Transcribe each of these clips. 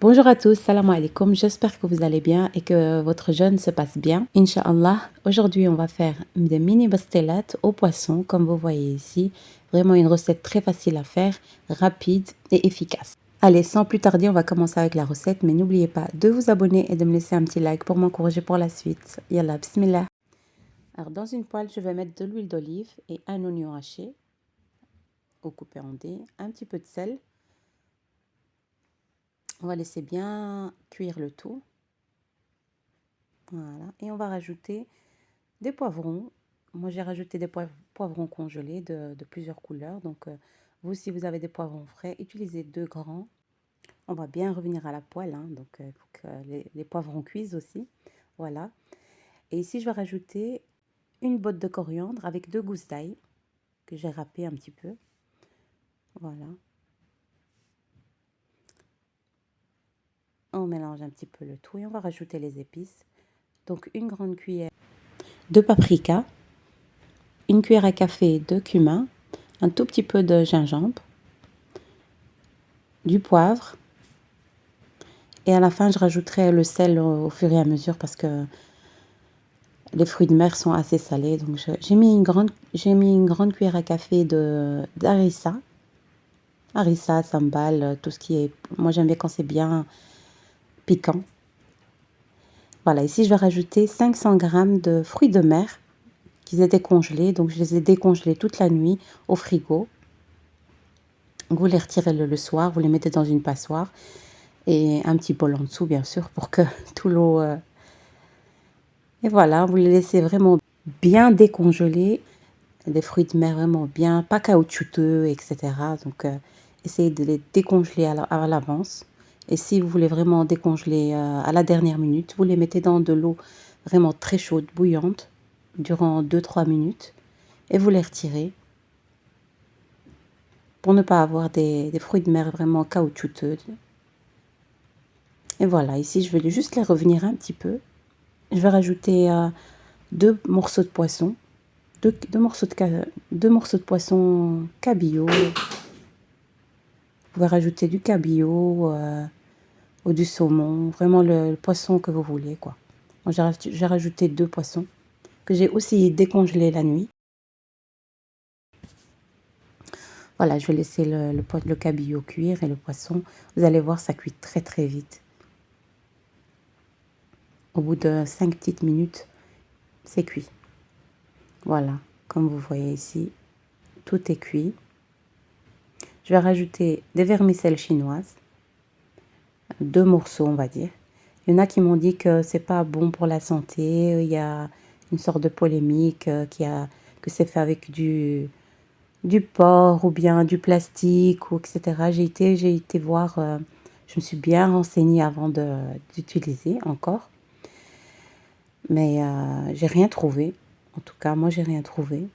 Bonjour à tous, salam alaikum, j'espère que vous allez bien et que votre jeûne se passe bien. Inch'Allah, aujourd'hui on va faire des mini pastelettes au poisson, comme vous voyez ici. Vraiment une recette très facile à faire, rapide et efficace. Allez, sans plus tarder, on va commencer avec la recette, mais n'oubliez pas de vous abonner et de me laisser un petit like pour m'encourager pour la suite. Yallah, bismillah. Alors dans une poêle, je vais mettre de l'huile d'olive et un oignon haché ou coupé en dés, un petit peu de sel. On va laisser bien cuire le tout. Voilà. Et on va rajouter des poivrons. Moi, j'ai rajouté des poivrons congelés de plusieurs couleurs. Donc, vous, si vous avez des poivrons frais, utilisez 2 grands. On va bien revenir à la poêle. Donc, il faut que les poivrons cuisent aussi. Voilà. Et ici, je vais rajouter une botte de coriandre avec 2 gousses d'ail que j'ai râpé un petit peu. Voilà. On mélange un petit peu le tout et on va rajouter les épices. Donc, une grande cuillère de paprika, une cuillère à café de cumin, un tout petit peu de gingembre, du poivre. Et à la fin, je rajouterai le sel au fur et à mesure parce que les fruits de mer sont assez salés. Donc, j'ai mis une grande cuillère à café d'harissa. Harissa, sambal, tout ce qui est... Moi, j'aime bien quand c'est bien piquant. Voilà, ici, je vais rajouter 500 g de fruits de mer qui étaient congelés. Donc, je les ai décongelés toute la nuit au frigo. Vous les retirez le soir, vous les mettez dans une passoire. Et un petit bol en dessous, bien sûr, pour que tout l'eau... Et voilà, vous les laissez vraiment bien décongeler. Des fruits de mer vraiment bien, pas caoutchouteux, etc. Donc, essayez de les décongeler à l'avance. Et si vous voulez vraiment décongeler à la dernière minute, vous les mettez dans de l'eau vraiment très chaude, bouillante, durant 2-3 minutes. Et vous les retirez pour ne pas avoir des fruits de mer vraiment caoutchouteux. Et voilà, ici, je vais juste les revenir un petit peu. Je vais rajouter 2 morceaux de poisson, 2 morceaux de poisson cabillaud. Vous pouvez rajouter du cabillaud ou du saumon, vraiment le poisson que vous voulez, quoi. Moi, j'ai rajouté 2 poissons que j'ai aussi décongelés la nuit. Voilà, je vais laisser le cabillaud cuire et le poisson. Vous allez voir, ça cuit très très vite. Au bout de 5 petites minutes, c'est cuit. Voilà, comme vous voyez ici, tout est cuit. Je vais rajouter des vermicelles chinoises, 2 morceaux on va dire. Il y en a qui m'ont dit que c'est pas bon pour la santé. Il y a une sorte de polémique que c'est fait avec du porc ou bien du plastique ou etc. J'ai été voir, je me suis bien renseignée avant d'utiliser encore. Mais j'ai rien trouvé. En tout cas, moi j'ai rien trouvé.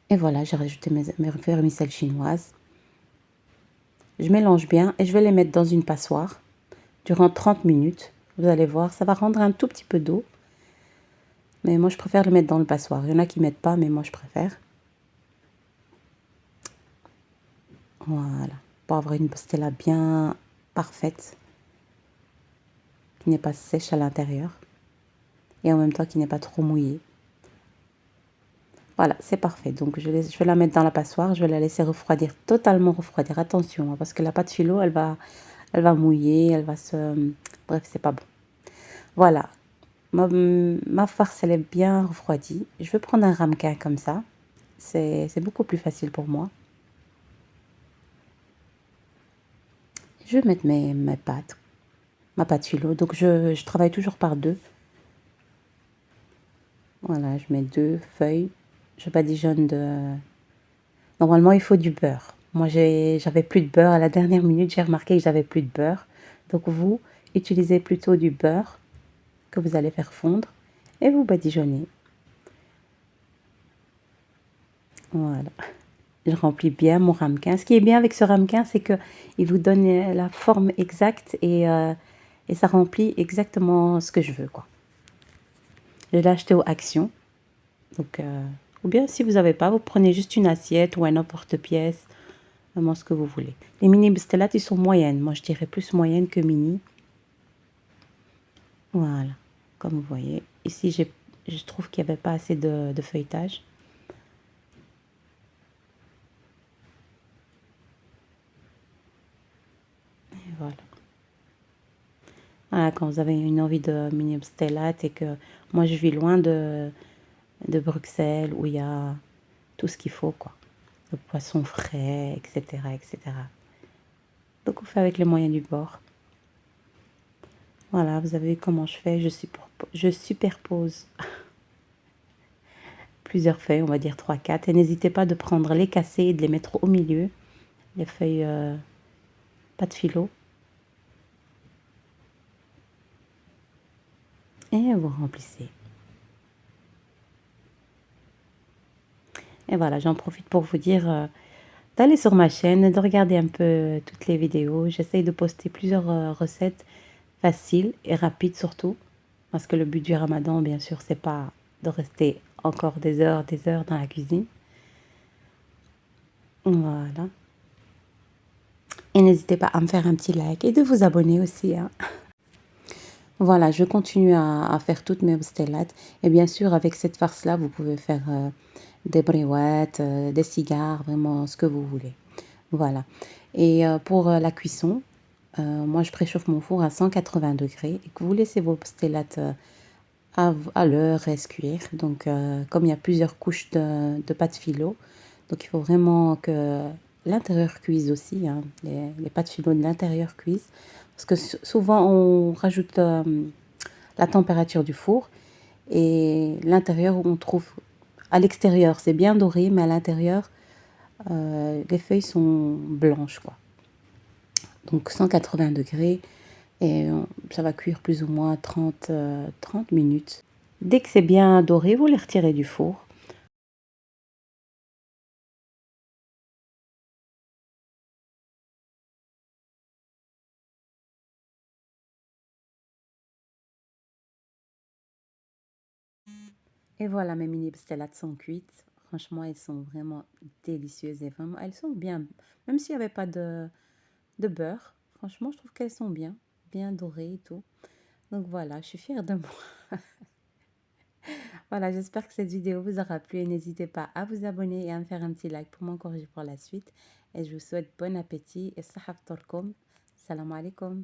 Et voilà, j'ai rajouté mes vermicelles chinoises. Je mélange bien et je vais les mettre dans une passoire durant 30 minutes. Vous allez voir, ça va rendre un tout petit peu d'eau. Mais moi, je préfère le mettre dans le passoire. Il y en a qui ne mettent pas, mais moi, je préfère. Voilà. Pour avoir une pastella bien parfaite. Qui n'est pas sèche à l'intérieur. Et en même temps, qui n'est pas trop mouillée. Voilà, c'est parfait. Donc, je vais la mettre dans la passoire. Je vais la laisser refroidir, totalement refroidir. Attention, parce que la pâte philo, elle va mouiller, elle va se... Bref, c'est pas bon. Voilà. Ma farce, elle est bien refroidie. Je vais prendre un ramequin comme ça. C'est beaucoup plus facile pour moi. Je vais mettre mes pâtes. Ma pâte philo. Donc, je travaille toujours par 2. Voilà, je mets 2 feuilles. Je badigeonne de... Normalement, il faut du beurre. Moi, j'avais plus de beurre. À la dernière minute, j'ai remarqué que j'avais plus de beurre. Donc, vous utilisez plutôt du beurre que vous allez faire fondre. Et vous badigeonnez. Voilà. Je remplis bien mon ramequin. Ce qui est bien avec ce ramequin, c'est qu'il vous donne la forme exacte et ça remplit exactement ce que je veux, quoi. Je l'ai acheté au Action. Donc, ou bien si vous n'avez pas, vous prenez juste une assiette ou un emporte-pièce vraiment ce que vous voulez. Les mini bstelat, ils sont moyennes. Moi, je dirais plus moyennes que mini. Voilà, comme vous voyez. Ici, je trouve qu'il n'y avait pas assez de feuilletage. Et voilà. Voilà, quand vous avez une envie de mini bstelat et que moi, je vis loin de Bruxelles où il y a tout ce qu'il faut, quoi. Le poisson frais, etc., etc. Donc, on fait avec les moyens du bord. Voilà, vous avez vu comment je fais. Je superpose plusieurs feuilles, on va dire 3, 4. Et n'hésitez pas de prendre les cassés et de les mettre au milieu. Les feuilles pas de filo. Et vous remplissez. Et voilà, j'en profite pour vous dire d'aller sur ma chaîne, de regarder un peu toutes les vidéos. J'essaye de poster plusieurs recettes faciles et rapides surtout. Parce que le but du ramadan, bien sûr, c'est pas de rester encore des heures dans la cuisine. Voilà. Et n'hésitez pas à me faire un petit like et de vous abonner aussi, hein. Voilà, je continue à faire toutes mes bstellates. Et bien sûr, avec cette farce-là, vous pouvez faire des brouettes, des cigares, vraiment ce que vous voulez. Voilà. Et pour la cuisson, moi, je préchauffe mon four à 180 degrés et que vous laissez vos bstellates à l'heure reste cuire. Donc, comme il y a plusieurs couches de pâte philo, donc il faut vraiment que l'intérieur cuise aussi, hein, les pâtes philo de l'intérieur cuisent. Parce que souvent, on rajoute la température du four et l'intérieur, on trouve à l'extérieur, c'est bien doré, mais à l'intérieur, les feuilles sont blanches, quoi. Donc 180 degrés et ça va cuire plus ou moins 30 minutes. Dès que c'est bien doré, vous les retirez du four. Et voilà, mes mini pastelates sont cuites. Franchement, elles sont vraiment délicieuses et vraiment, elles sont bien. Même s'il n'y avait pas de beurre, franchement, je trouve qu'elles sont bien dorées et tout. Donc voilà, je suis fière de moi. Voilà, j'espère que cette vidéo vous aura plu et n'hésitez pas à vous abonner et à me faire un petit like pour m'encourager pour la suite. Et je vous souhaite bon appétit et sahaf torkom. Salam alaikum.